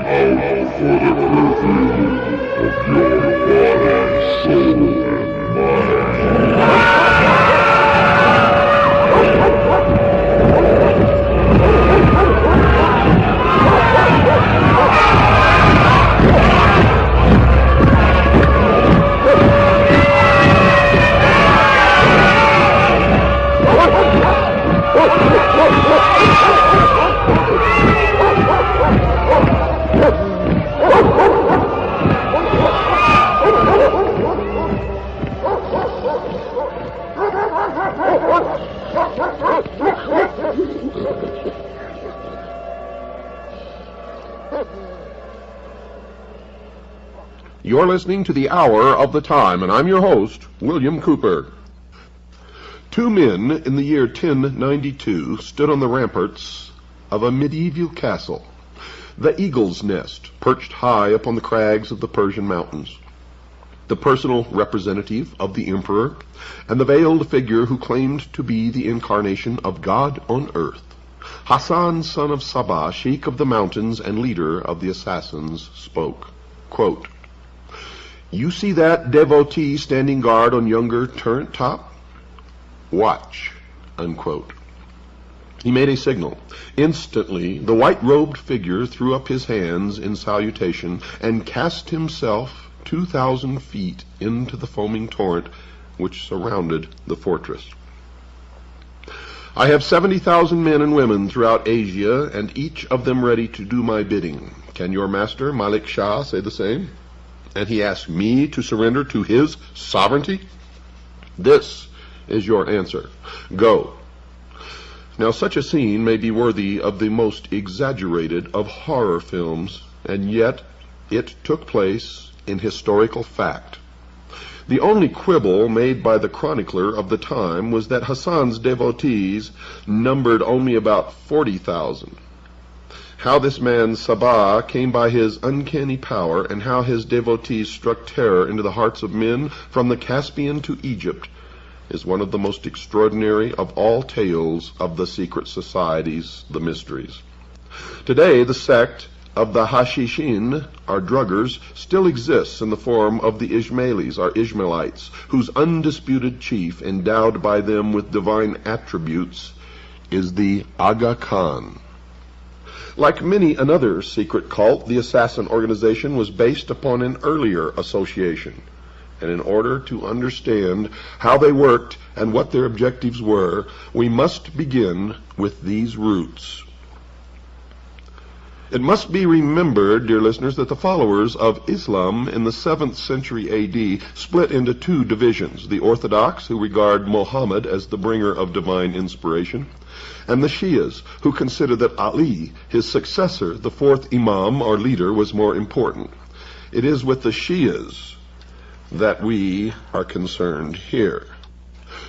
out for the fulfillment of your body, soul, and mind. You're listening to The Hour of the Time, and I'm your host, William Cooper. Two men in the year 1092 stood on the ramparts of a medieval castle, the Eagle's Nest, perched high upon the crags of the Persian mountains. The personal representative of the emperor, and the veiled figure who claimed to be the incarnation of God on earth, Hassan, son of Sabah, sheikh of the mountains and leader of the assassins, spoke. Quote, "You see that devotee standing guard on yonder turret top? Watch." Unquote. He made a signal. Instantly, the white-robed figure threw up his hands in salutation and cast himself 2,000 feet into the foaming torrent which surrounded the fortress. "I have 70,000 men and women throughout Asia, and each of them ready to do my bidding. Can your master, Malik Shah, say the same? And he asked me to surrender to his sovereignty? This is your answer. Go." Now, such a scene may be worthy of the most exaggerated of horror films, and yet it took place in historical fact. The only quibble made by the chronicler of the time was that Hassan's devotees numbered only about 40,000. How this man Sabah came by his uncanny power, and how his devotees struck terror into the hearts of men from the Caspian to Egypt, is one of the most extraordinary of all tales of the secret societies, the mysteries. Today, the sect of the Hashishin, or druggers, still exists in the form of the Ismailis, or Ishmaelites, whose undisputed chief, endowed by them with divine attributes, is the Aga Khan. Like many another secret cult, the assassin organization was based upon an earlier association. And in order to understand how they worked and what their objectives were, we must begin with these roots. It must be remembered, dear listeners, that the followers of Islam in the 7th century A.D. split into two divisions: the Orthodox, who regard Muhammad as the bringer of divine inspiration, and the Shias, who consider that Ali, his successor, the fourth Imam or leader, was more important. It is with the Shias that we are concerned here.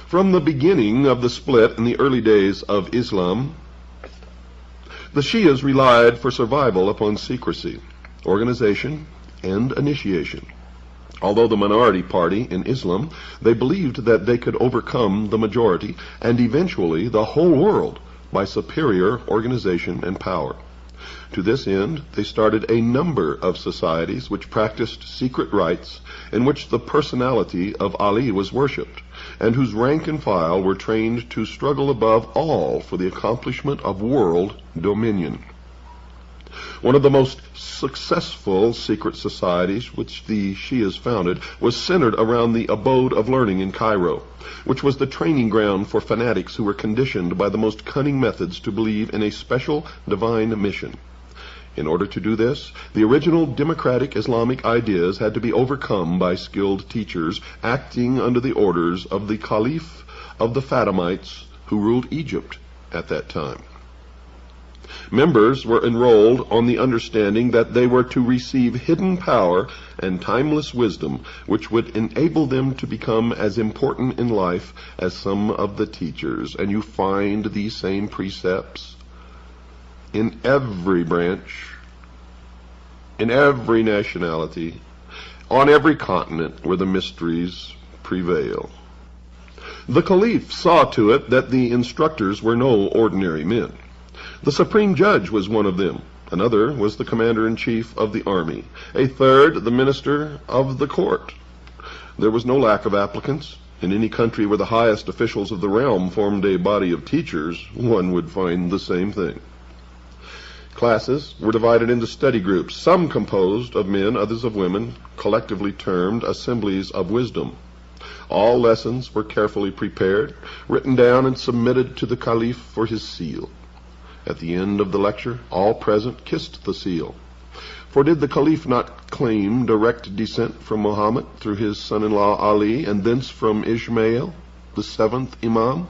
From the beginning of the split in the early days of Islam, the Shias relied for survival upon secrecy, organization, and initiation. Although the minority party in Islam, they believed that they could overcome the majority and eventually the whole world by superior organization and power. To this end, they started a number of societies which practiced secret rites in which the personality of Ali was worshipped, and whose rank and file were trained to struggle above all for the accomplishment of world dominion. One of the most successful secret societies which the Shias founded was centered around the Abode of Learning in Cairo, which was the training ground for fanatics who were conditioned by the most cunning methods to believe in a special divine mission. In order to do this, the original democratic Islamic ideas had to be overcome by skilled teachers acting under the orders of the Caliph of the Fatimites who ruled Egypt at that time. Members were enrolled on the understanding that they were to receive hidden power and timeless wisdom, which would enable them to become as important in life as some of the teachers. And you find these same precepts in every branch, in every nationality, on every continent where the mysteries prevail. The Caliph saw to it that the instructors were no ordinary men. The supreme judge was one of them, Another was the commander-in-chief of the army. A third, the minister of the court. There was no lack of applicants. In any country where the highest officials of the realm formed a body of teachers, one would find the same thing. Classes were divided into study groups, some composed of men, others of women, collectively termed assemblies of wisdom. All lessons were carefully prepared, written down, and submitted to the caliph for his seal. At the end of the lecture, all present kissed the seal. For did the caliph not claim direct descent from Muhammad through his son-in-law Ali, and thence from Ishmael, the seventh Imam?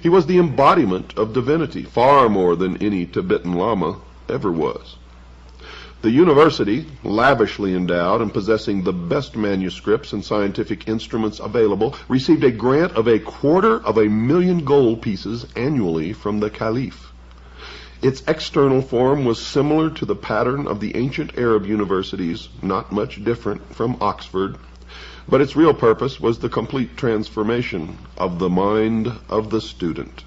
He was the embodiment of divinity, far more than any Tibetan Lama ever was. The university, lavishly endowed and possessing the best manuscripts and scientific instruments available, received a grant of 250,000 gold pieces annually from the caliph. Its external form was similar to the pattern of the ancient Arab universities, not much different from Oxford, but its real purpose was the complete transformation of the mind of the student.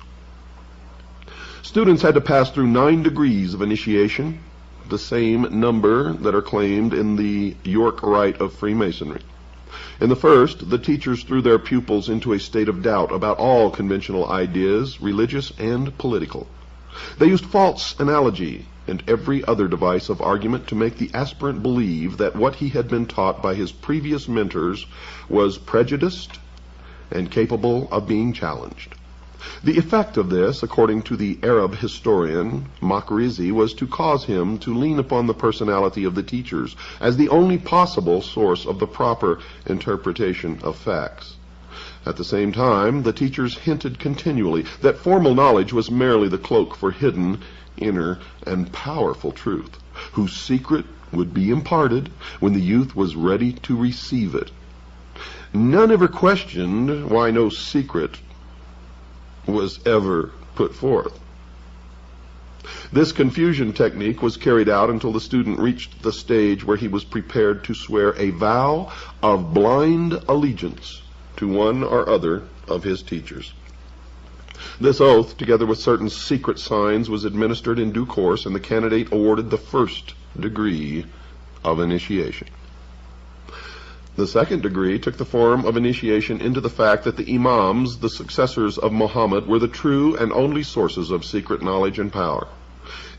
Students had to pass through 9 degrees of initiation, the same number that are claimed in the York Rite of Freemasonry. In the first, the teachers threw their pupils into a state of doubt about all conventional ideas, religious and political. They used false analogy and every other device of argument to make the aspirant believe that what he had been taught by his previous mentors was prejudiced and capable of being challenged. The effect of this, according to the Arab historian Makrizi, was to cause him to lean upon the personality of the teachers as the only possible source of the proper interpretation of facts. At the same time, the teachers hinted continually that formal knowledge was merely the cloak for hidden, inner, and powerful truth, whose secret would be imparted when the youth was ready to receive it. None ever questioned why no secret was ever put forth. This confusion technique was carried out until the student reached the stage where he was prepared to swear a vow of blind allegiance to one or other of his teachers. This oath, together with certain secret signs, was administered in due course, and the candidate awarded the first degree of initiation. The second degree took the form of initiation into the fact that the Imams, the successors of Muhammad, were the true and only sources of secret knowledge and power.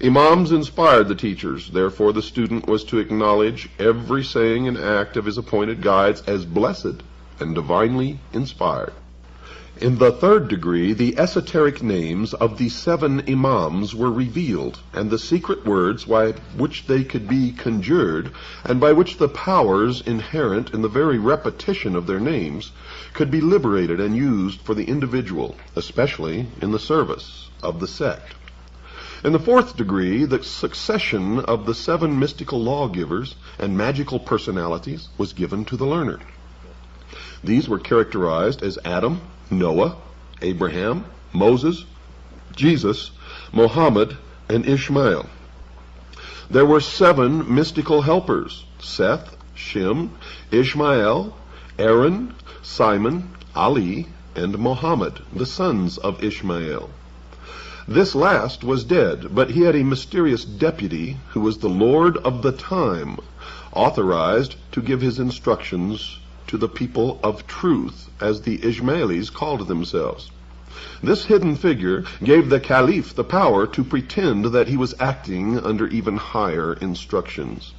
Imams inspired the teachers, therefore the student was to acknowledge every saying and act of his appointed guides as blessed and divinely inspired. In the third degree, the esoteric names of the 7 Imams were revealed, and the secret words by which they could be conjured, and by which the powers inherent in the very repetition of their names could be liberated and used for the individual, especially in the service of the sect. In the fourth degree, the succession of the 7 mystical lawgivers and magical personalities was given to the learner. These were characterized as Adam, Noah, Abraham, Moses, Jesus, Muhammad, and Ishmael. There were 7 mystical helpers: Seth, Shem, Ishmael, Aaron, Simon, Ali, and Muhammad, the sons of Ishmael. This last was dead, but he had a mysterious deputy who was the Lord of the time, authorized to give his instructions to the people of truth, as the Ismailis called themselves. This hidden figure gave the caliph the power to pretend that he was acting under even higher instructions.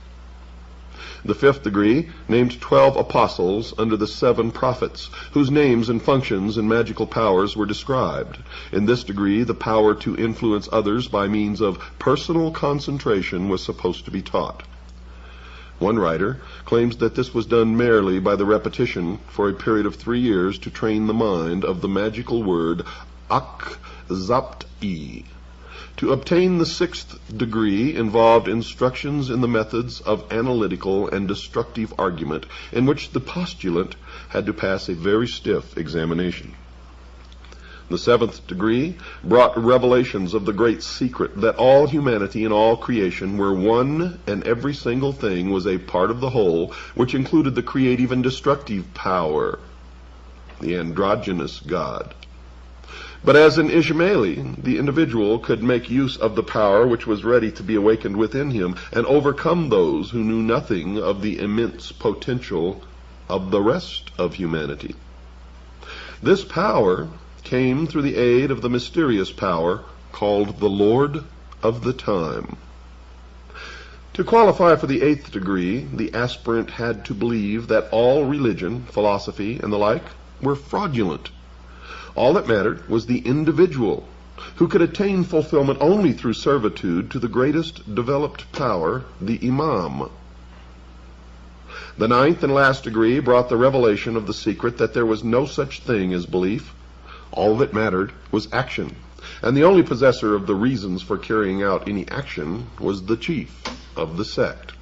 The fifth degree named 12 apostles under the 7 prophets, whose names and functions and magical powers were described. In this degree, the power to influence others by means of personal concentration was supposed to be taught. One writer claims that this was done merely by the repetition for a period of 3 years to train the mind of the magical word Ak-Zapt-I. To obtain the 6th degree involved instructions in the methods of analytical and destructive argument, in which the postulant had to pass a very stiff examination. The 7th degree brought revelations of the great secret that all humanity and all creation were one, and every single thing was a part of the whole, which included the creative and destructive power, the androgynous God. But as an Ishmaeli, the individual could make use of the power which was ready to be awakened within him and overcome those who knew nothing of the immense potential of the rest of humanity. This power came through the aid of the mysterious power called the Lord of the Time. To qualify for the 8th degree, the aspirant had to believe that all religion, philosophy, and the like were fraudulent. All that mattered was the individual, who could attain fulfillment only through servitude to the greatest developed power, the Imam. The 9th and last degree brought the revelation of the secret that there was no such thing as belief. All that mattered was action, and the only possessor of the reasons for carrying out any action was the chief of the sect.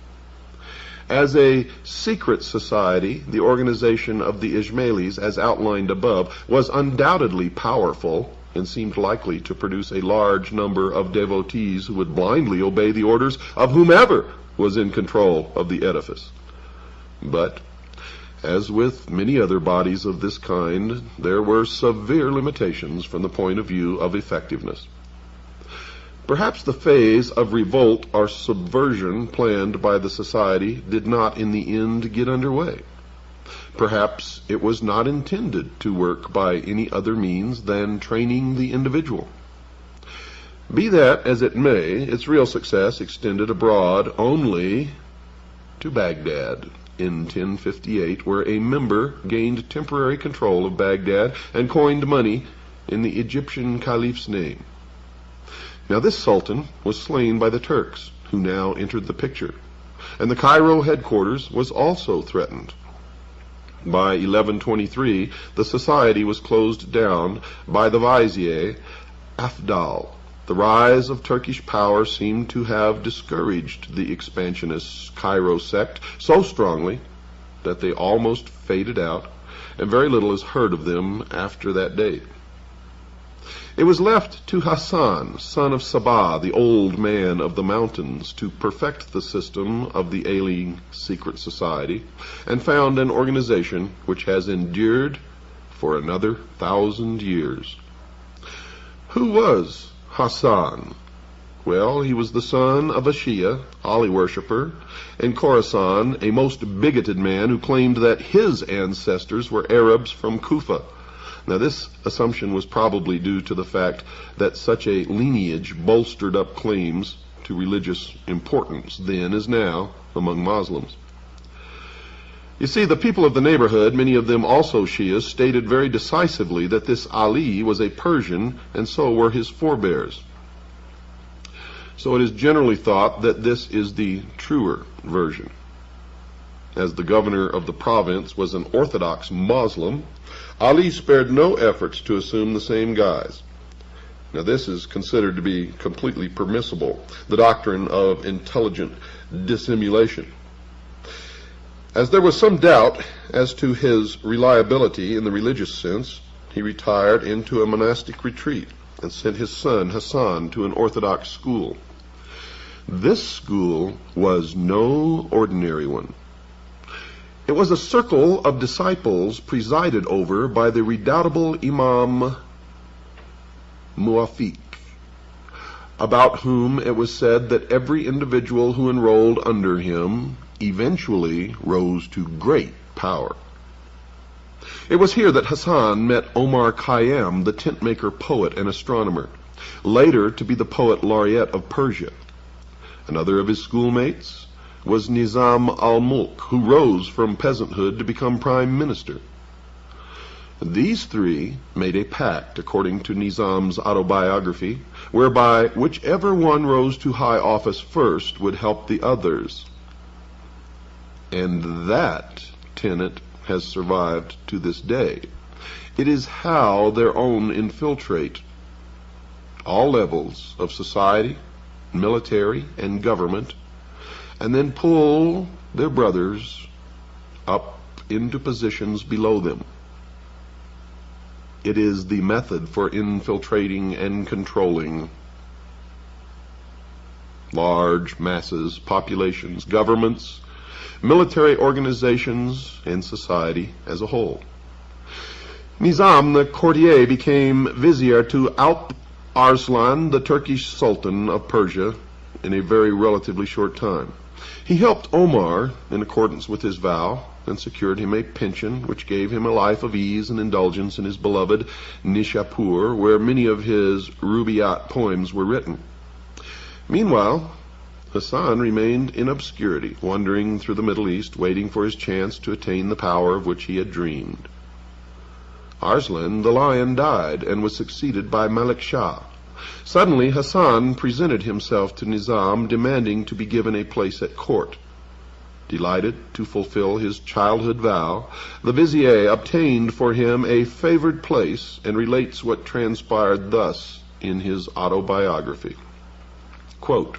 As a secret society, the organization of the Ishmaelis, as outlined above, was undoubtedly powerful and seemed likely to produce a large number of devotees who would blindly obey the orders of whomever was in control of the edifice. But, as with many other bodies of this kind, there were severe limitations from the point of view of effectiveness. Perhaps the phase of revolt or subversion planned by the society did not in the end get underway. Perhaps it was not intended to work by any other means than training the individual. Be that as it may, its real success extended abroad only to Baghdad in 1058, where a member gained temporary control of Baghdad and coined money in the Egyptian caliph's name. Now this sultan was slain by the Turks, who now entered the picture, and the Cairo headquarters was also threatened. By 1123, the society was closed down by the vizier Afdal. The rise of Turkish power seemed to have discouraged the expansionist Cairo sect so strongly that they almost faded out, and very little is heard of them after that date. It was left to Hassan, son of Sabah, the old man of the mountains, to perfect the system of the ailing secret society and found an organization which has endured for another 1,000 years. Who was Hassan? Well, he was the son of a Shia, Ali worshipper, in Khorasan, a most bigoted man who claimed that his ancestors were Arabs from Kufa. Now, this assumption was probably due to the fact that such a lineage bolstered up claims to religious importance then as now among Muslims. You see, the people of the neighborhood, many of them also Shias, stated very decisively that this Ali was a Persian, and so were his forebears. So it is generally thought that this is the truer version. As the governor of the province was an Orthodox Muslim, Ali spared no efforts to assume the same guise. Now this is considered to be completely permissible, the doctrine of intelligent dissimulation. As there was some doubt as to his reliability in the religious sense, he retired into a monastic retreat and sent his son Hassan to an Orthodox school. This school was no ordinary one. It was a circle of disciples presided over by the redoubtable Imam Muwafiq, about whom it was said that every individual who enrolled under him eventually rose to great power. It was here that Hassan met Omar Khayyam, the tent-maker poet and astronomer, later to be the poet laureate of Persia. Another of his schoolmates was Nizam al-Mulk, who rose from peasanthood to become prime minister. These three made a pact, according to Nizam's autobiography, whereby whichever one rose to high office first would help the others. And that tenet has survived to this day. It is how their own infiltrate all levels of society, military, and government, and then pull their brothers up into positions below them. It is the method for infiltrating and controlling large masses, populations, governments, military organizations, and society as a whole. Nizam the courtier became vizier to Alp Arslan, the Turkish Sultan of Persia, in a very relatively short time. He helped Omar in accordance with his vow and secured him a pension which gave him a life of ease and indulgence in his beloved Nishapur, where many of his Rubaiyat poems were written. Meanwhile, Hasan remained in obscurity, wandering through the Middle East, waiting for his chance to attain the power of which he had dreamed. Arslan the Lion died and was succeeded by Malik Shah. Suddenly Hasan presented himself to Nizam, demanding to be given a place at court. Delighted to fulfill his childhood vow, the vizier obtained for him a favored place and relates what transpired thus in his autobiography. Quote,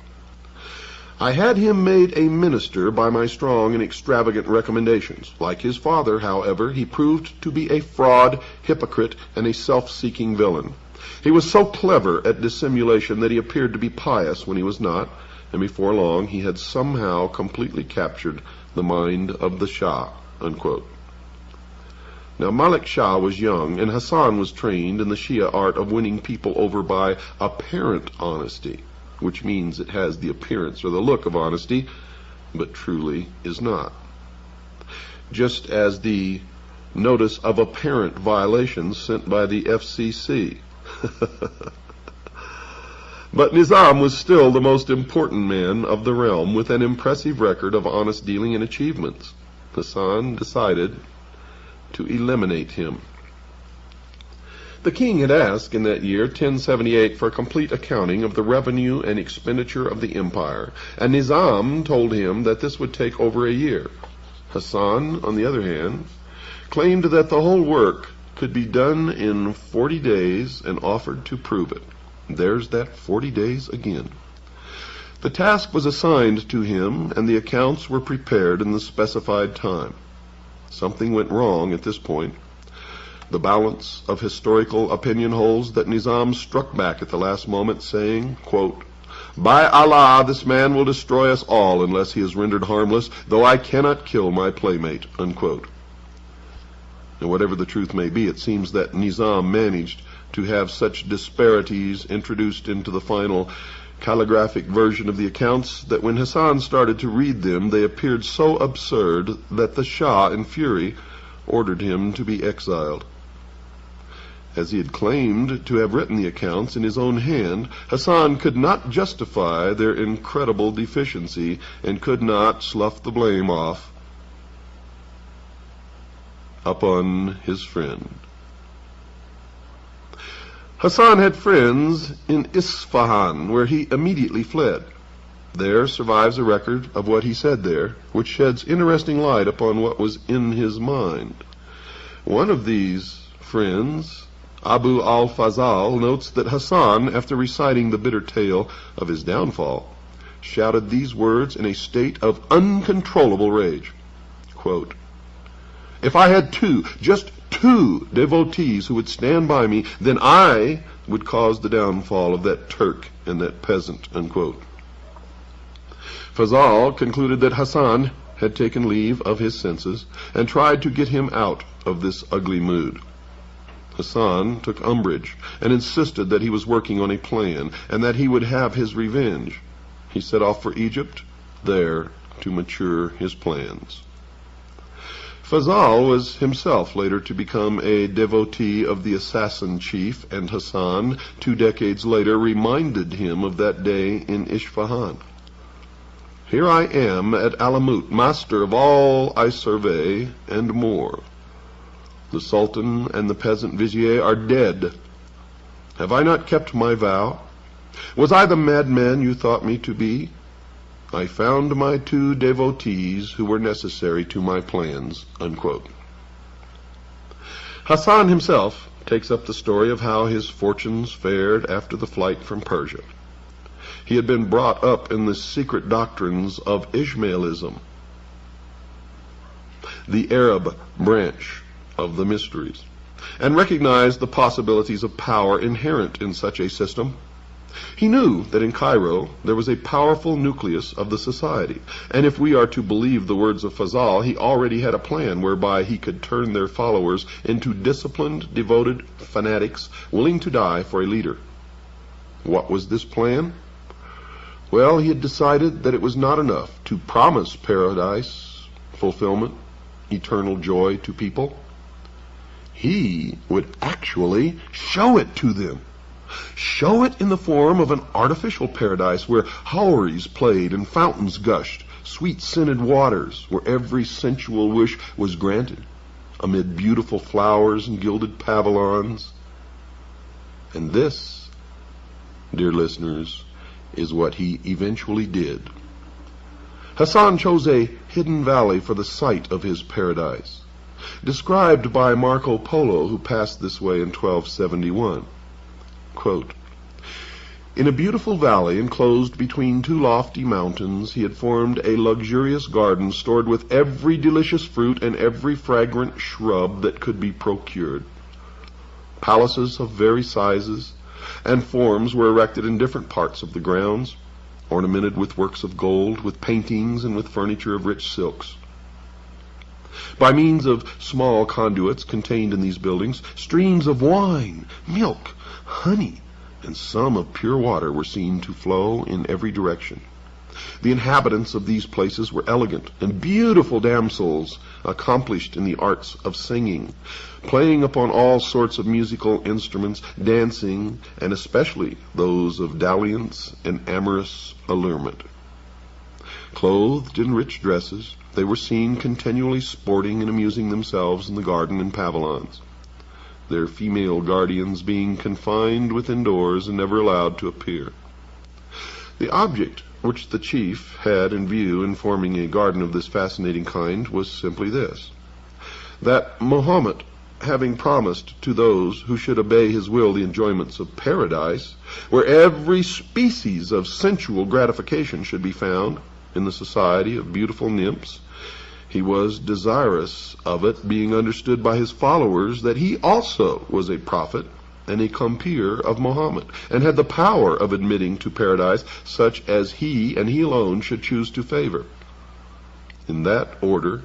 I had him made a minister by my strong and extravagant recommendations. Like his father, however, he proved to be a fraud, hypocrite, and a self-seeking villain. He was so clever at dissimulation that he appeared to be pious when he was not, and before long he had somehow completely captured the mind of the Shah. Unquote. Now Malik Shah was young, and Hasan was trained in the Shia art of winning people over by apparent honesty, which means it has the appearance or the look of honesty, but truly is not. Just as the notice of apparent violations sent by the FCC. But Nizam was still the most important man of the realm, with an impressive record of honest dealing and achievements. Hasan decided to eliminate him. The king had asked in that year, 1078, for a complete accounting of the revenue and expenditure of the empire, and Nizam told him that this would take over a year. Hasan, on the other hand, claimed that the whole work could be done in 40 days and offered to prove it. There's that 40 days again. The task was assigned to him, and the accounts were prepared in the specified time. Something went wrong at this point. The balance of historical opinion holds that Nizam struck back at the last moment, saying, quote, By Allah, this man will destroy us all unless he is rendered harmless, though I cannot kill my playmate. Unquote. And whatever the truth may be, it seems that Nizam managed to have such disparities introduced into the final calligraphic version of the accounts that when Hasan started to read them, they appeared so absurd that the Shah, in fury, ordered him to be exiled. As he had claimed to have written the accounts in his own hand, Hasan could not justify their incredible deficiency and could not slough the blame off upon his friend. Hasan had friends in Isfahan, where he immediately fled. There survives a record of what he said there, which sheds interesting light upon what was in his mind. One of these friends, Abu al-Fazal, notes that Hasan, after reciting the bitter tale of his downfall, shouted these words in a state of uncontrollable rage. Quote, If I had just two devotees who would stand by me, then I would cause the downfall of that Turk and that peasant. Unquote. Fazal concluded that Hasan had taken leave of his senses and tried to get him out of this ugly mood. Hasan took umbrage and insisted that he was working on a plan and that he would have his revenge. He set off for Egypt, there to mature his plans. Fazal was himself later to become a devotee of the assassin chief, and Hasan, 2 decades later, reminded him of that day in Isfahan. Here I am at Alamut, master of all I survey, and more. The Sultan and the peasant vizier are dead. Have I not kept my vow? Was I the madman you thought me to be? I found my 2 devotees who were necessary to my plans. Unquote. Hasan himself takes up the story of how his fortunes fared after the flight from Persia. He had been brought up in the secret doctrines of Ismailism, the Arab branch of the mysteries, and recognized the possibilities of power inherent in such a system. He knew that in Cairo there was a powerful nucleus of the society, and if we are to believe the words of Fazal, he already had a plan whereby he could turn their followers into disciplined, devoted fanatics willing to die for a leader. What was this plan? Well, he had decided that it was not enough to promise paradise, fulfillment, eternal joy to people. He would actually show it to them. Show it in the form of an artificial paradise where houris played and fountains gushed, sweet-scented waters where every sensual wish was granted, amid beautiful flowers and gilded pavilions. And this, dear listeners, is what he eventually did. Hassan chose a hidden valley for the site of his paradise, described by Marco Polo, who passed this way in 1271. Quote, "In a beautiful valley enclosed between two lofty mountains, he had formed a luxurious garden stored with every delicious fruit and every fragrant shrub that could be procured. Palaces of various sizes and forms were erected in different parts of the grounds, ornamented with works of gold, with paintings, and with furniture of rich silks. By means of small conduits contained in these buildings, streams of wine, milk, honey, and some of pure water were seen to flow in every direction. The inhabitants of these places were elegant and beautiful damsels, accomplished in the arts of singing, playing upon all sorts of musical instruments, dancing, and especially those of dalliance and amorous allurement. Clothed in rich dresses, they were seen continually sporting and amusing themselves in the garden and pavilions, their female guardians being confined within doors and never allowed to appear. The object which the chief had in view in forming a garden of this fascinating kind was simply this: that Mohammed, having promised to those who should obey his will the enjoyments of paradise, where every species of sensual gratification should be found in the society of beautiful nymphs, he was desirous of it being understood by his followers that he also was a prophet and a compeer of Muhammad, and had the power of admitting to paradise such as he and he alone should choose to favor. In that order,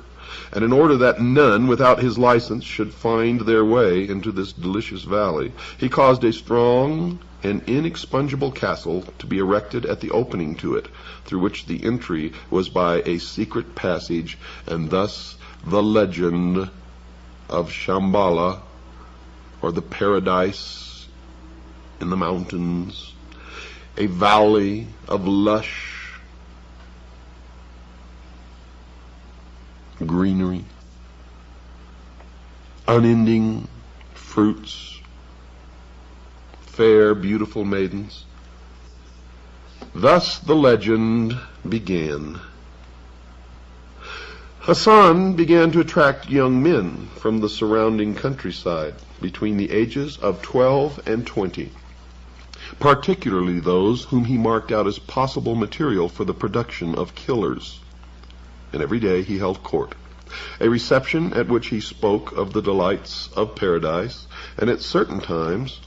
and in order that none without his license should find their way into this delicious valley, he caused a strong and inexpugnable castle to be erected at the opening to it, through which the entry was by a secret passage, and thus the legend of Shambhala, or the paradise in the mountains, a valley of lush greenery, unending fruits, fair, beautiful maidens. Thus the legend began. Hassan began to attract young men from the surrounding countryside between the ages of 12 and 20, particularly those whom he marked out as possible material for the production of killers. And every day he held court, a reception at which he spoke of the delights of paradise, and at certain times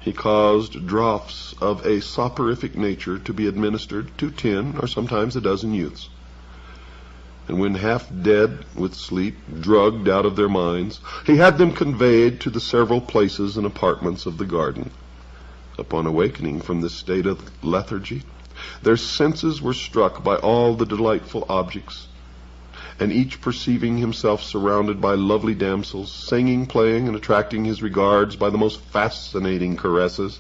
he caused draughts of a soporific nature to be administered to 10 or sometimes a dozen youths. And when half dead with sleep, drugged out of their minds, he had them conveyed to the several places and apartments of the garden. Upon awakening from this state of lethargy, their senses were struck by all the delightful objects, and each perceiving himself surrounded by lovely damsels, singing, playing, and attracting his regards by the most fascinating caresses,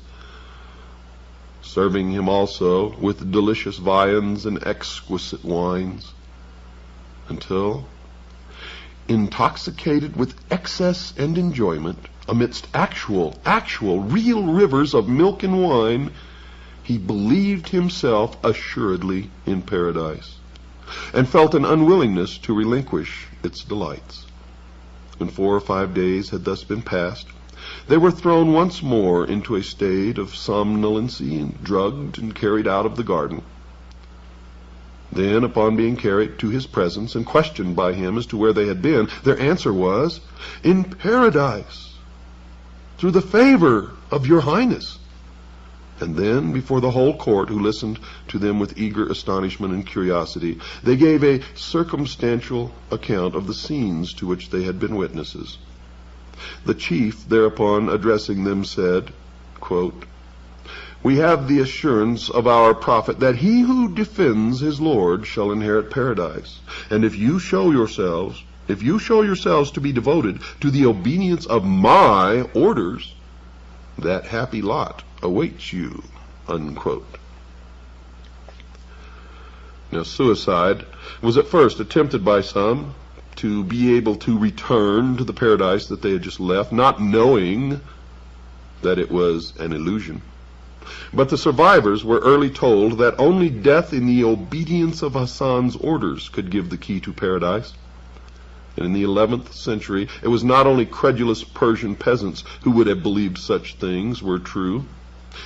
serving him also with delicious viands and exquisite wines, until, intoxicated with excess and enjoyment, amidst actual, real rivers of milk and wine, he believed himself assuredly in paradise, and felt an unwillingness to relinquish its delights. When 4 or 5 days had thus been passed, they were thrown once more into a state of somnolency, and drugged and carried out of the garden. Then, upon being carried to his presence and questioned by him as to where they had been, their answer was, "In paradise, through the favor of your highness." And then, before the whole court, who listened to them with eager astonishment and curiosity, they gave a circumstantial account of the scenes to which they had been witnesses. The chief, thereupon addressing them, said, quote, "We have the assurance of our prophet that he who defends his Lord shall inherit paradise. And if you show yourselves to be devoted to the obedience of my orders, that happy lot awaits you," unquote. Now, suicide was at first attempted by some to be able to return to the paradise that they had just left, not knowing that it was an illusion. But the survivors were early told that only death in the obedience of Hassan's orders could give the key to paradise. And in the 11th century, it was not only credulous Persian peasants who would have believed such things were true.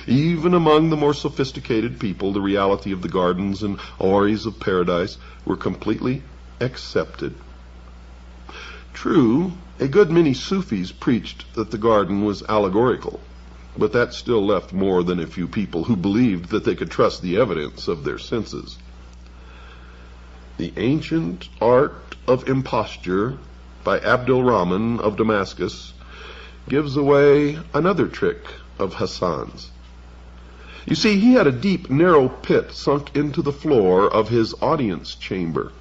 Even among the more sophisticated people, the reality of the gardens and houris of paradise were completely accepted. True, a good many Sufis preached that the garden was allegorical, but that still left more than a few people who believed that they could trust the evidence of their senses. The Ancient Art of Imposture by Abdul Rahman of Damascus gives away another trick of Hassan's. You see, he had a deep, narrow pit sunk into the floor of his audience chamber.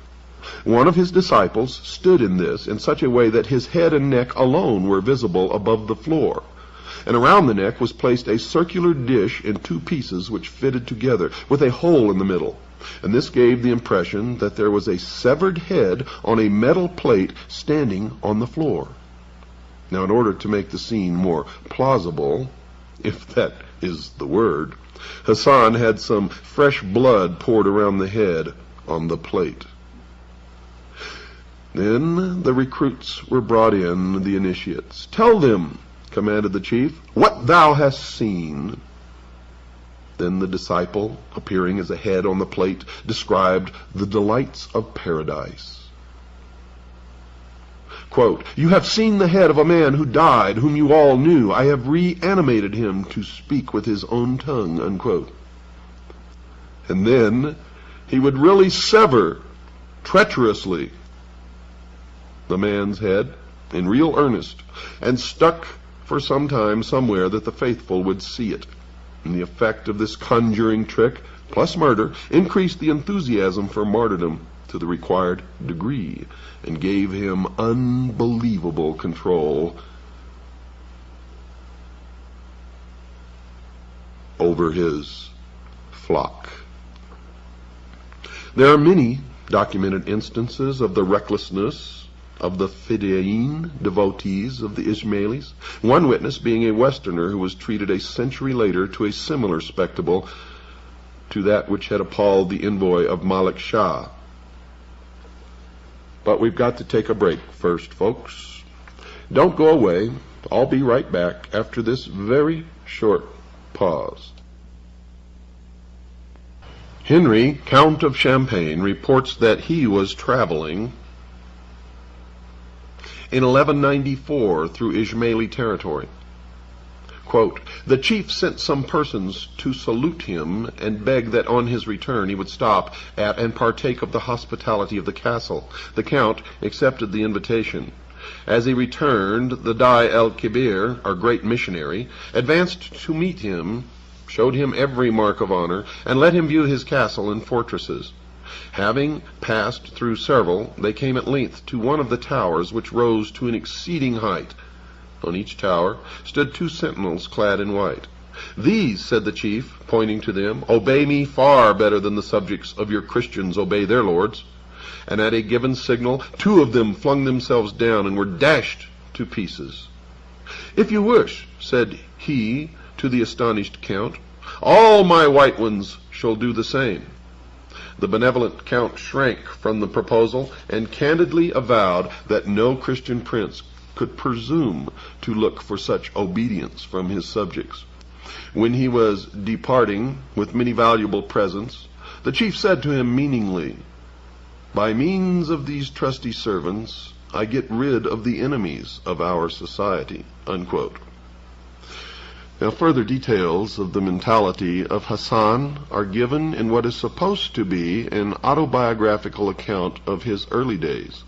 One of his disciples stood in this in such a way that his head and neck alone were visible above the floor, and around the neck was placed a circular dish in two pieces which fitted together, with a hole in the middle. And this gave the impression that there was a severed head on a metal plate standing on the floor. Now, in order to make the scene more plausible, if that is the word, Hassan had some fresh blood poured around the head on the plate. Then the recruits were brought in, the initiates. "Tell them," commanded the chief, "what thou hast seen." Then the disciple, appearing as a head on the plate, described the delights of paradise. Quote, "You have seen the head of a man who died, whom you all knew. I have reanimated him to speak with his own tongue," unquote. And then he would really sever, treacherously, the man's head, in real earnest, and stuck for some time somewhere that the faithful would see it. And the effect of this conjuring trick, plus murder, increased the enthusiasm for martyrdom to the required degree, and gave him unbelievable control over his flock. There are many documented instances of the recklessness of the Fidayeen, devotees of the Ismailis, one witness being a Westerner who was treated a century later to a similar spectacle to that which had appalled the envoy of Malik Shah. But we've got to take a break first, folks. Don't go away. I'll be right back after this very short pause. Henry, Count of Champagne, reports that he was traveling in 1194 through Ismaili territory. Quote, "The chief sent some persons to salute him and beg that on his return he would stop at and partake of the hospitality of the castle. The count accepted the invitation. As he returned, the Dai el-Kibir, our great missionary, advanced to meet him, showed him every mark of honor, and let him view his castle and fortresses. Having passed through several, they came at length to one of the towers, which rose to an exceeding height. On each tower stood two sentinels clad in white. 'These,' said the chief, pointing to them, 'obey me far better than the subjects of your Christians obey their lords.' And at a given signal, two of them flung themselves down and were dashed to pieces. 'If you wish,' said he to the astonished count, 'all my white ones shall do the same.' The benevolent count shrank from the proposal and candidly avowed that no Christian prince could presume to look for such obedience from his subjects. When he was departing with many valuable presents, the chief said to him meaningly, 'By means of these trusty servants, I get rid of the enemies of our society,' unquote. Now, further details of the mentality of Hassan are given in what is supposed to be an autobiographical account of his early days.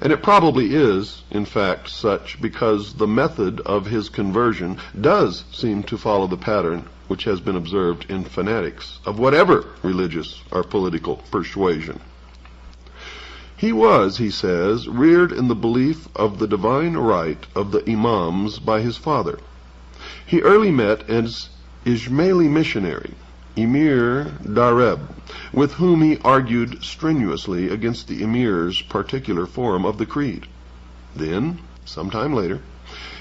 And it probably is, in fact, such because the method of his conversion does seem to follow the pattern which has been observed in fanatics of whatever religious or political persuasion. He was, he says, reared in the belief of the divine right of the Imams by his father. He early met an Ismaili missionary, Emir Dareb, with whom he argued strenuously against the Emir's particular form of the creed. Then, some time later,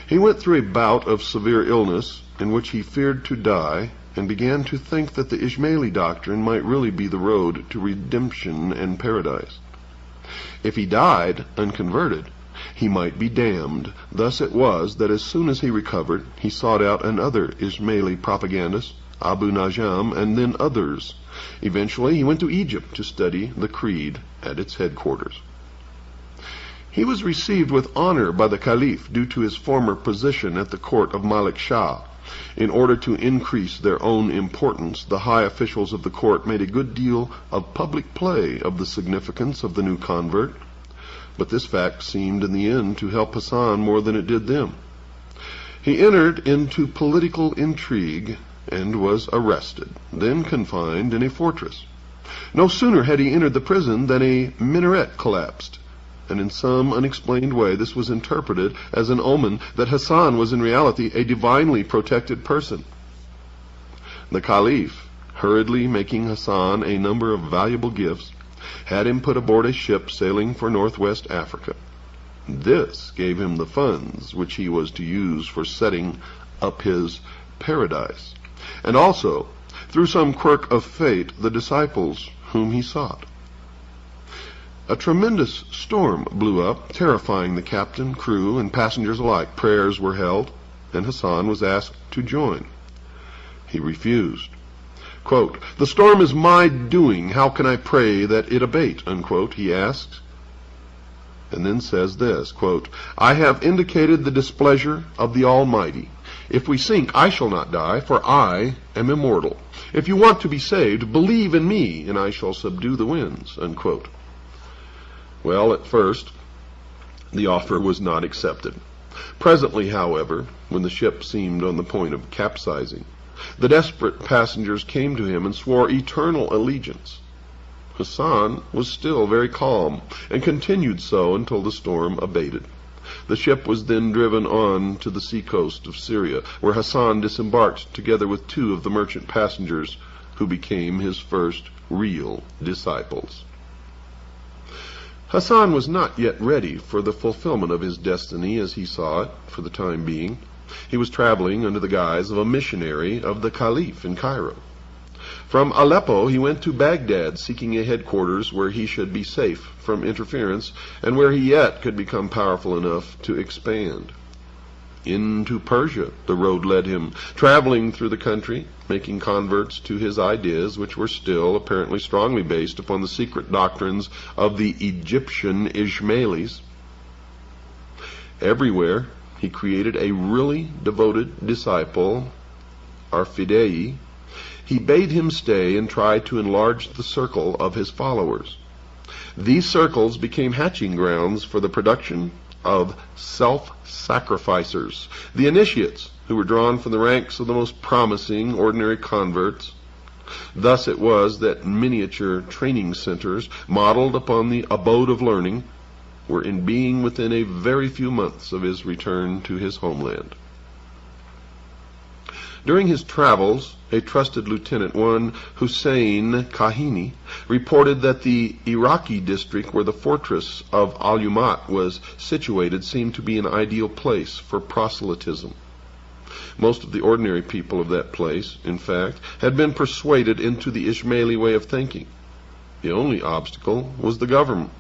he went through a bout of severe illness in which he feared to die and began to think that the Ismaili doctrine might really be the road to redemption and paradise. If he died unconverted, he might be damned. Thus it was that as soon as he recovered, he sought out another Ismaili propagandist, Abu Najam, and then others. Eventually, he went to Egypt to study the creed at its headquarters. He was received with honor by the Caliph due to his former position at the court of Malik Shah. In order to increase their own importance, the high officials of the court made a good deal of public play of the significance of the new convert. But this fact seemed in the end to help Hassan more than it did them. He entered into political intrigue and was arrested, then confined in a fortress. No sooner had he entered the prison than a minaret collapsed, and in some unexplained way this was interpreted as an omen that Hassan was in reality a divinely protected person. The Caliph, hurriedly making Hassan a number of valuable gifts, had him put aboard a ship sailing for northwest Africa. This gave him the funds which he was to use for setting up his paradise, and also, through some quirk of fate, the disciples whom he sought. A tremendous storm blew up, terrifying the captain, crew, and passengers alike. Prayers were held, and Hassan was asked to join. He refused. Quote, "The storm is my doing. How can I pray that it abate?" unquote, he asked. And then says this, quote, "I have indicated the displeasure of the Almighty. If we sink, I shall not die, for I am immortal. If you want to be saved, believe in me, and I shall subdue the winds," unquote. Well, at first, the offer was not accepted. Presently, however, when the ship seemed on the point of capsizing, the desperate passengers came to him and swore eternal allegiance. Hassan was still very calm, and continued so until the storm abated. The ship was then driven on to the seacoast of Syria, where Hassan disembarked together with 2 of the merchant passengers who became his first real disciples. Hassan was not yet ready for the fulfillment of his destiny as he saw it for the time being. He was traveling under the guise of a missionary of the Caliph in Cairo. From Aleppo he went to Baghdad, seeking a headquarters where he should be safe from interference and where he yet could become powerful enough to expand. Into Persia the road led him, traveling through the country, making converts to his ideas, which were still apparently strongly based upon the secret doctrines of the Egyptian Ismailis. Everywhere he created a really devoted disciple, Arfidei. He bade him stay and try to enlarge the circle of his followers. These circles became hatching grounds for the production of self-sacrificers, the initiates, who were drawn from the ranks of the most promising ordinary converts. Thus it was that miniature training centers, modeled upon the abode of learning, were in being within a very few months of his return to his homeland. During his travels, a trusted lieutenant, one Hussein Kahini, reported that the Iraqi district where the fortress of Al-Umat was situated seemed to be an ideal place for proselytism. Most of the ordinary people of that place, in fact, had been persuaded into the Ismaili way of thinking. The only obstacle was the government.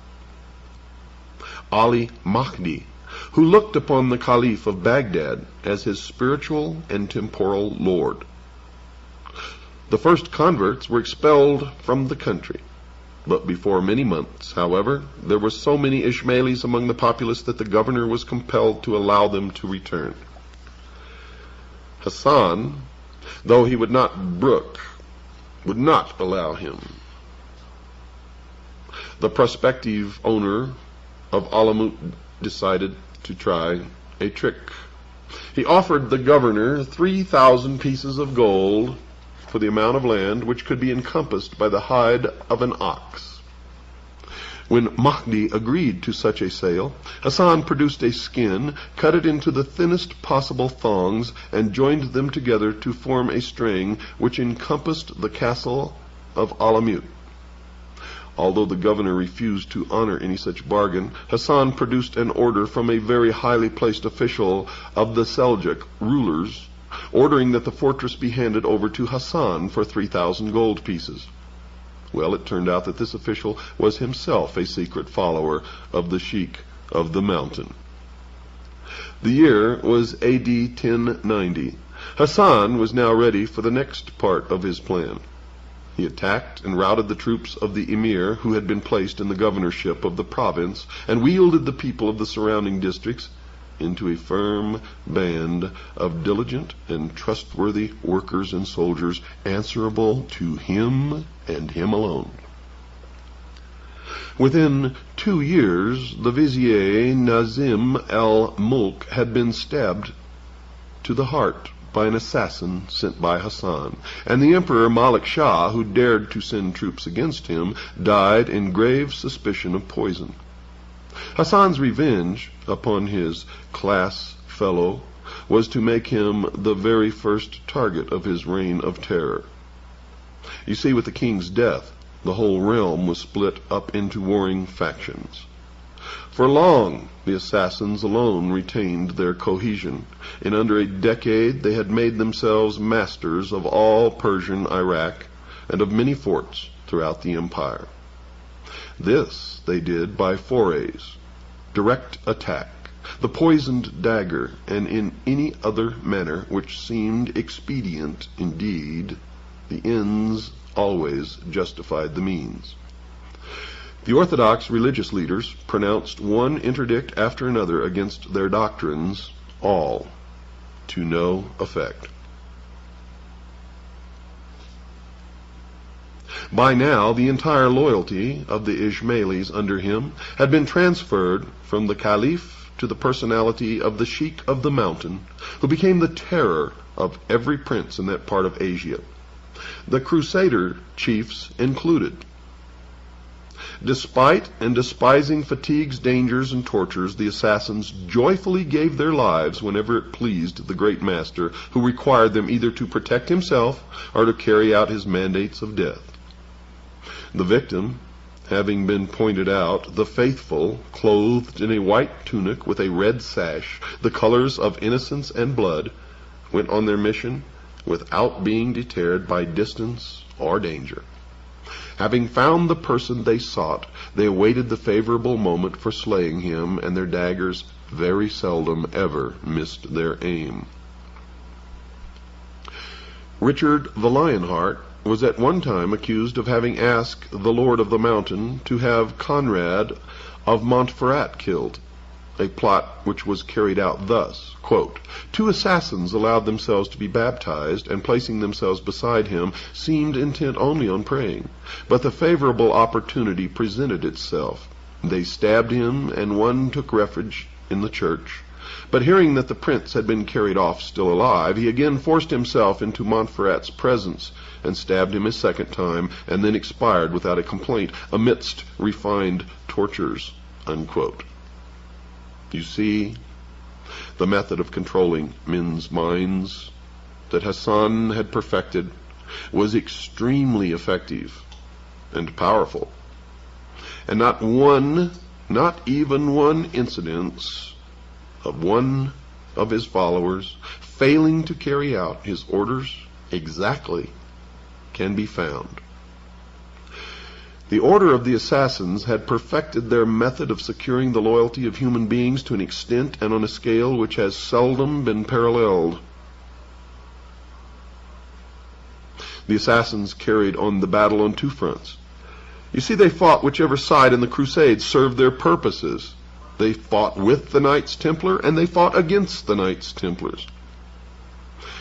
Ali Mahdi, who looked upon the Caliph of Baghdad as his spiritual and temporal lord. The first converts were expelled from the country. But before many months, however, there were so many Ismailis among the populace that the governor was compelled to allow them to return. Hassan, though he would not brook, would not allow him. The prospective owner of Alamut decided to try a trick. He offered the governor 3,000 pieces of gold for the amount of land which could be encompassed by the hide of an ox. When Mahdi agreed to such a sale, Hassan produced a skin, cut it into the thinnest possible thongs, and joined them together to form a string which encompassed the castle of Alamut. Although the governor refused to honor any such bargain, Hassan produced an order from a very highly placed official of the Seljuk rulers, ordering that the fortress be handed over to Hassan for 3,000 gold pieces. Well, it turned out that this official was himself a secret follower of the Sheikh of the Mountain. The year was AD 1090. Hassan was now ready for the next part of his plan. He attacked and routed the troops of the emir who had been placed in the governorship of the province, and wielded the people of the surrounding districts into a firm band of diligent and trustworthy workers and soldiers answerable to him and him alone. Within 2 years, the vizier Nazim al-Mulk had been stabbed to the heart by an assassin sent by Hassan, and the Emperor Malik Shah, who dared to send troops against him, died in grave suspicion of poison. Hassan's revenge upon his class fellow was to make him the very first target of his reign of terror. You see, with the king's death, the whole realm was split up into warring factions. For long, the assassins alone retained their cohesion. In under a decade, they had made themselves masters of all Persian Iraq and of many forts throughout the empire. This they did by forays, direct attack, the poisoned dagger, and in any other manner which seemed expedient. Indeed, the ends always justified the means. The Orthodox religious leaders pronounced one interdict after another against their doctrines, all to no effect. By now, the entire loyalty of the Ismailis under him had been transferred from the Caliph to the personality of the Sheikh of the Mountain, who became the terror of every prince in that part of Asia, the Crusader chiefs included. Despite and despising fatigues, dangers, and tortures, the assassins joyfully gave their lives whenever it pleased the great master, who required them either to protect himself or to carry out his mandates of death. The victim, having been pointed out, the faithful, clothed in a white tunic with a red sash, the colors of innocence and blood, went on their mission without being deterred by distance or danger. Having found the person they sought, they awaited the favorable moment for slaying him, and their daggers very seldom ever missed their aim. Richard the Lionheart was at one time accused of having asked the Lord of the Mountain to have Conrad of Montferrat killed, a plot which was carried out thus, quote, 2 assassins allowed themselves to be baptized, and placing themselves beside him, seemed intent only on praying. But the favorable opportunity presented itself. They stabbed him, and one took refuge in the church. But hearing that the prince had been carried off still alive, he again forced himself into Montferrat's presence, and stabbed him a second time, and then expired without a complaint, amidst refined tortures, unquote. You see, the method of controlling men's minds that Hassan had perfected was extremely effective and powerful, and not even one incident of one of his followers failing to carry out his orders exactly can be found. The order of the assassins had perfected their method of securing the loyalty of human beings to an extent and on a scale which has seldom been paralleled. The assassins carried on the battle on 2 fronts. You see, they fought whichever side in the Crusades served their purposes. They fought with the Knights Templar, and they fought against the Knights Templars.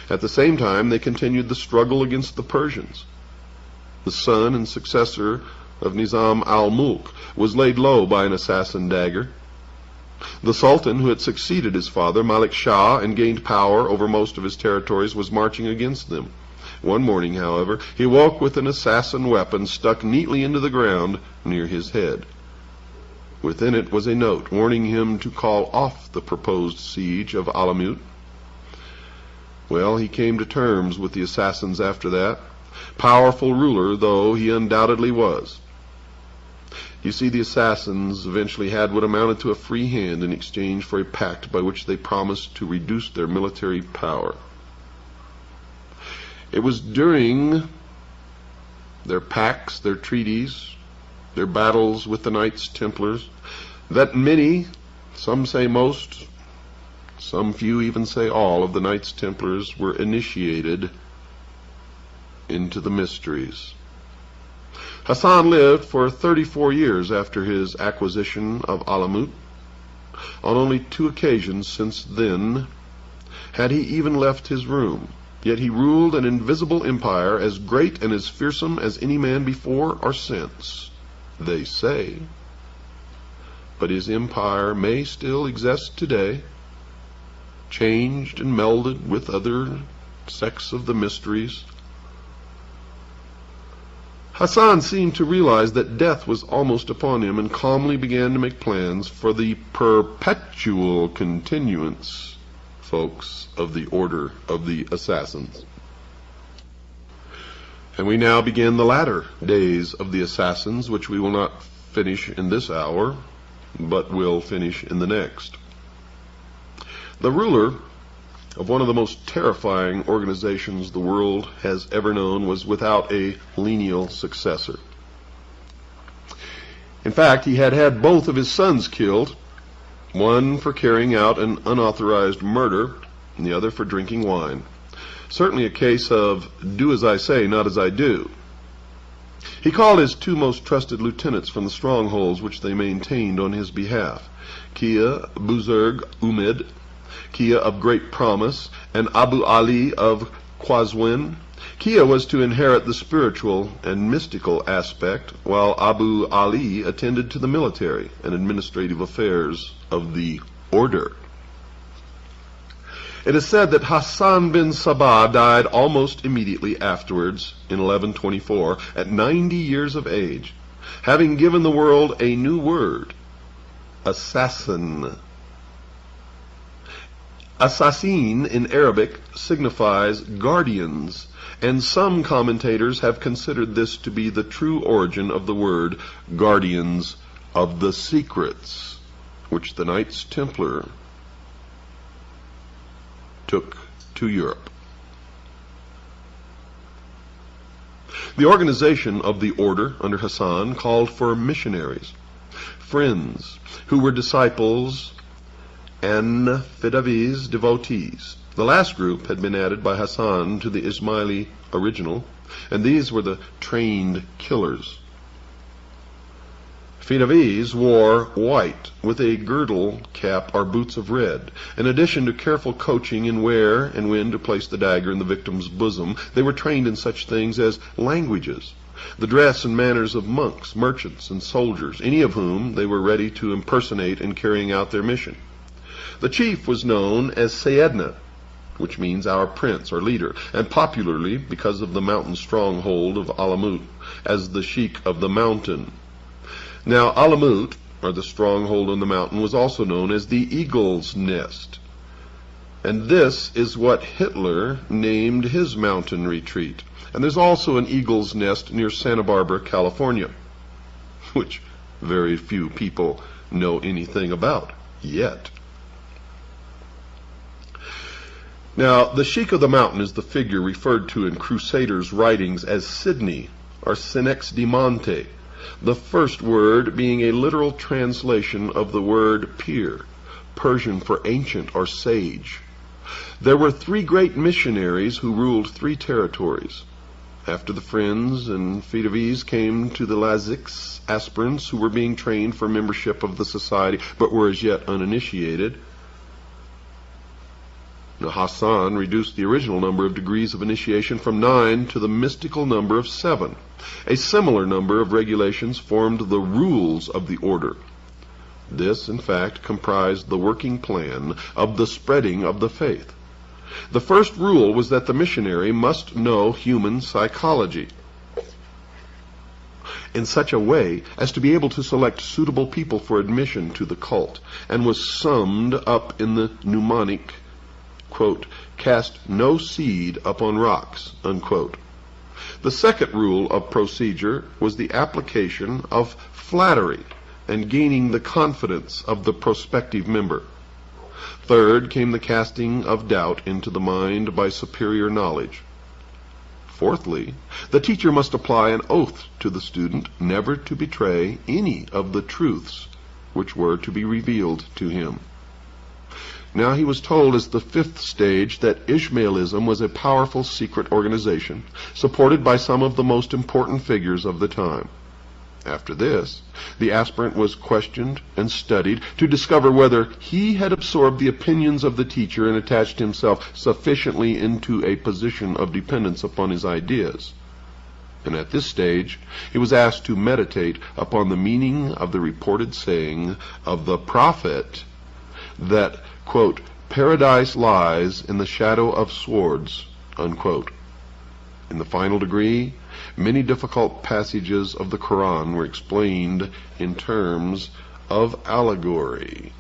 At the same time, they continued the struggle against the Persians. The son and successor of Nizam al-Mulk was laid low by an assassin dagger. The Sultan, who had succeeded his father, Malik Shah, and gained power over most of his territories, was marching against them. One morning, however, he woke with an assassin weapon stuck neatly into the ground near his head. Within it was a note warning him to call off the proposed siege of Alamut. Well, he came to terms with the assassins after that, powerful ruler though he undoubtedly was. You see, the assassins eventually had what amounted to a free hand in exchange for a pact by which they promised to reduce their military power. It was during their pacts, their treaties, their battles with the Knights Templars, that many, some say most, some few even say all, of the Knights Templars were initiated into the mysteries. Hassan lived for 34 years after his acquisition of Alamut. On only 2 occasions since then had he even left his room, yet he ruled an invisible empire as great and as fearsome as any man before or since, they say. But his empire may still exist today, changed and melded with other sects of the mysteries. Hassan seemed to realize that death was almost upon him and calmly began to make plans for the perpetual continuance, folks, of the Order of the Assassins. And we now begin the latter days of the Assassins, which we will not finish in this hour, but will finish in the next. The ruler of one of the most terrifying organizations the world has ever known was without a lineal successor. In fact, he had had both of his sons killed, one for carrying out an unauthorized murder, and the other for drinking wine. Certainly a case of do as I say, not as I do. He called his 2 most trusted lieutenants from the strongholds which they maintained on his behalf, Kia Buzurg Umid, Kia of Great Promise, and Abu Ali of Qazwin. Kia was to inherit the spiritual and mystical aspect, while Abu Ali attended to the military and administrative affairs of the order. It is said that Hassan bin Sabah died almost immediately afterwards, in 1124, at 90 years of age, having given the world a new word, assassin. Assassin in Arabic signifies guardians, and some commentators have considered this to be the true origin of the word guardians of the secrets, which the Knights Templar took to Europe. The organization of the order under Hassan called for missionaries, friends who were disciples and Fidavis devotees. The last group had been added by Hassan to the Ismaili original, and these were the trained killers. Fidavis wore white with a girdle cap or boots of red. In addition to careful coaching in where and when to place the dagger in the victim's bosom, they were trained in such things as languages, the dress and manners of monks, merchants, and soldiers, any of whom they were ready to impersonate in carrying out their mission. The chief was known as Sayyidna, which means our prince or leader, and popularly, because of the mountain stronghold of Alamut, as the Sheikh of the mountain. Now, Alamut, or the stronghold on the mountain, was also known as the Eagle's Nest. And this is what Hitler named his mountain retreat. And there's also an Eagle's Nest near Santa Barbara, California, which very few people know anything about yet. Now, the Sheikh of the Mountain is the figure referred to in Crusaders' writings as Sidney, or Senex de Monte, the first word being a literal translation of the word pir, Persian for ancient or sage. There were 3 great missionaries who ruled 3 territories. After the Friends and Fidavis came to the Laziks, aspirants who were being trained for membership of the society but were as yet uninitiated. Now, Hassan reduced the original number of degrees of initiation from 9 to the mystical number of 7. A similar number of regulations formed the rules of the order. This, in fact, comprised the working plan of the spreading of the faith. The first rule was that the missionary must know human psychology in such a way as to be able to select suitable people for admission to the cult, and was summed up in the mnemonic, quote, "Cast no seed upon rocks," unquote. The second rule of procedure was the application of flattery and gaining the confidence of the prospective member. Third came the casting of doubt into the mind by superior knowledge. Fourthly, the teacher must apply an oath to the student never to betray any of the truths which were to be revealed to him. Now he was told as the fifth stage that Ishmaelism was a powerful secret organization, supported by some of the most important figures of the time. After this, the aspirant was questioned and studied to discover whether he had absorbed the opinions of the teacher and attached himself sufficiently into a position of dependence upon his ideas. And at this stage, he was asked to meditate upon the meaning of the reported saying of the prophet that, quote, "Paradise lies in the shadow of swords," unquote. In the final degree, many difficult passages of the Quran were explained in terms of allegory.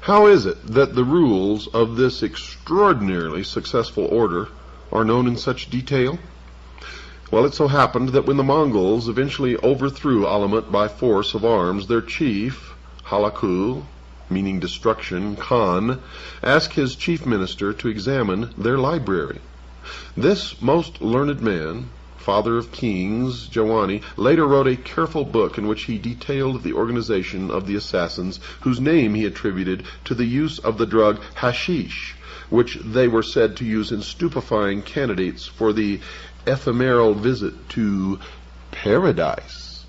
How is it that the rules of this extraordinarily successful order are known in such detail? Well, it so happened that when the Mongols eventually overthrew Alamut by force of arms, their chief, Halaku, meaning destruction, Khan, asked his chief minister to examine their library. This most learned man, father of kings, Jawani, later wrote a careful book in which he detailed the organization of the assassins, whose name he attributed to the use of the drug hashish, which they were said to use in stupefying candidates for the ephemeral visit to paradise.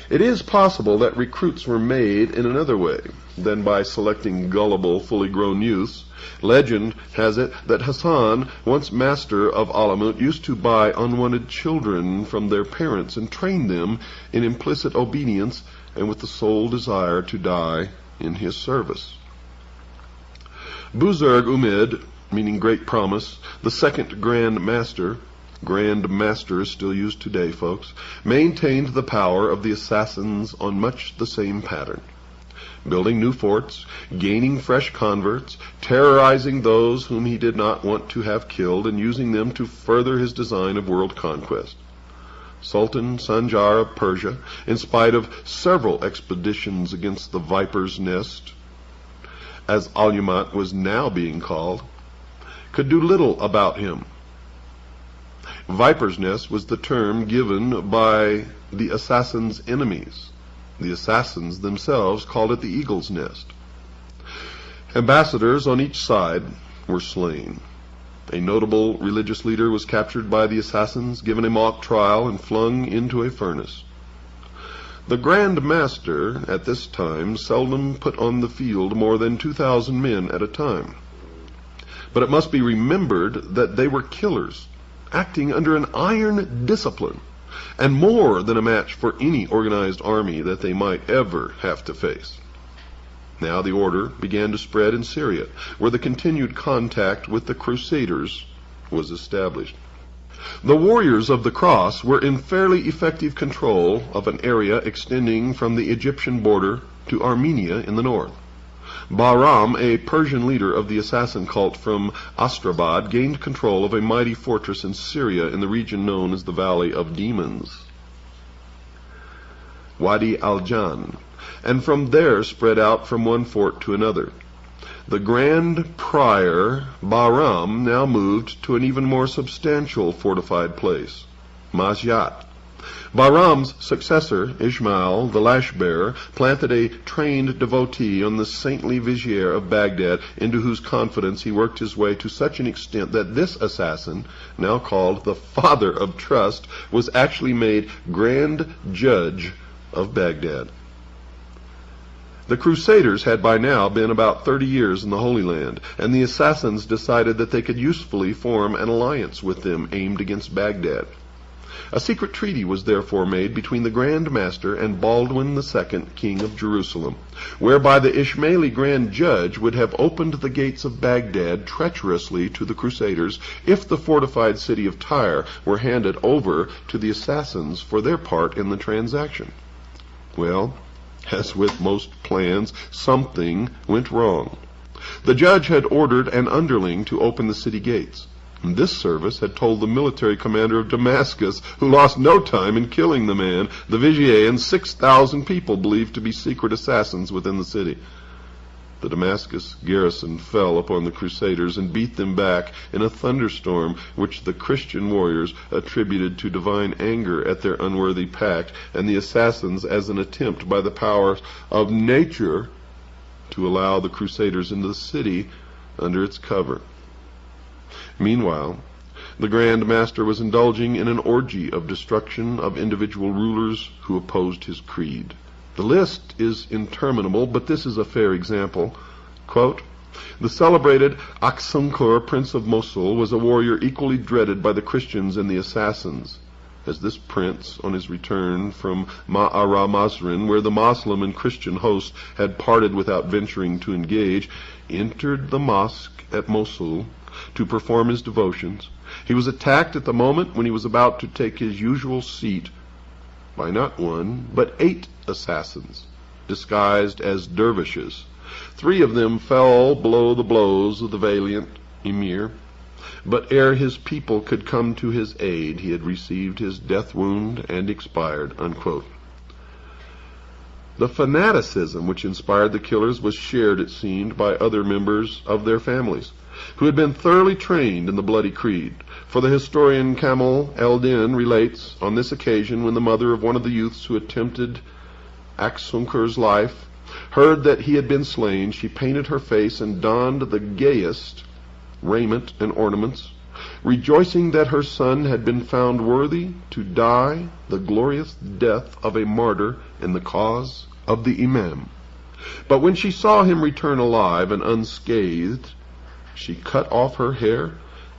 It is possible that recruits were made in another way than by selecting gullible, fully grown youths. Legend has it that Hassan, once master of Alamut, used to buy unwanted children from their parents and train them in implicit obedience and with the sole desire to die in his service. Buzurg Umid, meaning great promise, the second Grand Master is still used today, folks, maintained the power of the assassins on much the same pattern. Building new forts, gaining fresh converts, terrorizing those whom he did not want to have killed, and using them to further his design of world conquest. Sultan Sanjar of Persia, in spite of several expeditions against the Viper's Nest, as Alamut was now being called, could do little about him. Viper's Nest was the term given by the assassins' enemies. The assassins themselves called it the Eagle's Nest. Ambassadors on each side were slain. A notable religious leader was captured by the assassins, given a mock trial, and flung into a furnace. The Grand Master at this time seldom put on the field more than 2,000 men at a time. But it must be remembered that they were killers, acting under an iron discipline, and more than a match for any organized army that they might ever have to face. Now the order began to spread in Syria, where the continued contact with the Crusaders was established. The warriors of the cross were in fairly effective control of an area extending from the Egyptian border to Armenia in the north. Bahram, a Persian leader of the assassin cult from Astrabad, gained control of a mighty fortress in Syria in the region known as the Valley of Demons, Wadi al-Jan, and from there spread out from one fort to another. The Grand Prior, Bahram, now moved to an even more substantial fortified place, Masyat. Bahram's successor, Ismail, the lash-bearer, planted a trained devotee on the saintly vizier of Baghdad, into whose confidence he worked his way to such an extent that this assassin, now called the Father of Trust, was actually made Grand Judge of Baghdad. The Crusaders had by now been about 30 years in the Holy Land, and the assassins decided that they could usefully form an alliance with them aimed against Baghdad. A secret treaty was therefore made between the Grand Master and Baldwin II, King of Jerusalem, whereby the Ismaili Grand Judge would have opened the gates of Baghdad treacherously to the Crusaders if the fortified city of Tyre were handed over to the assassins for their part in the transaction. Well, as with most plans, something went wrong. The judge had ordered an underling to open the city gates. This service had told the military commander of Damascus, who lost no time in killing the man, the vizier, and 6,000 people believed to be secret assassins within the city. The Damascus garrison fell upon the Crusaders and beat them back in a thunderstorm which the Christian warriors attributed to divine anger at their unworthy pact, and the assassins as an attempt by the powers of nature to allow the Crusaders into the city under its cover. Meanwhile, the Grand Master was indulging in an orgy of destruction of individual rulers who opposed his creed. The list is interminable, but this is a fair example. Quote, "The celebrated Aksunkur, Prince of Mosul, was a warrior equally dreaded by the Christians and the assassins. As this prince, on his return from Ma'ara Mazrin, where the Moslem and Christian hosts had parted without venturing to engage, entered the mosque at Mosul to perform his devotions, he was attacked at the moment when he was about to take his usual seat by not one, but 8 assassins, disguised as dervishes. 3 of them fell below the blows of the valiant emir, but ere his people could come to his aid, he had received his death wound and expired." Unquote. The fanaticism which inspired the killers was shared, it seemed, by other members of their families, who had been thoroughly trained in the bloody creed. For the historian Kamal el-Din relates, on this occasion, when the mother of one of the youths who attempted Aksunkur's life heard that he had been slain, she painted her face and donned the gayest raiment and ornaments, rejoicing that her son had been found worthy to die the glorious death of a martyr in the cause of the Imam. But when she saw him return alive and unscathed, she cut off her hair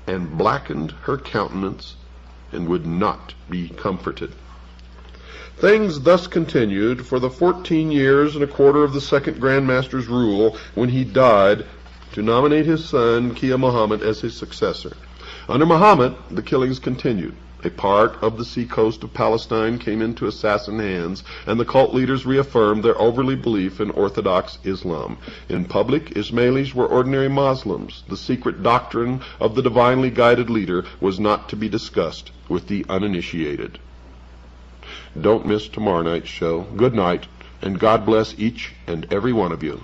and blackened her countenance, and would not be comforted. Things thus continued for the 14 years and a quarter of the second Grand Master's rule, when he died to nominate his son Kia Muhammad as his successor. Under Muhammad, the killings continued. A part of the seacoast of Palestine came into assassin hands, and the cult leaders reaffirmed their overly belief in Orthodox Islam. In public, Ismailis were ordinary Muslims. The secret doctrine of the divinely guided leader was not to be discussed with the uninitiated. Don't miss tomorrow night's show. Good night, and God bless each and every one of you.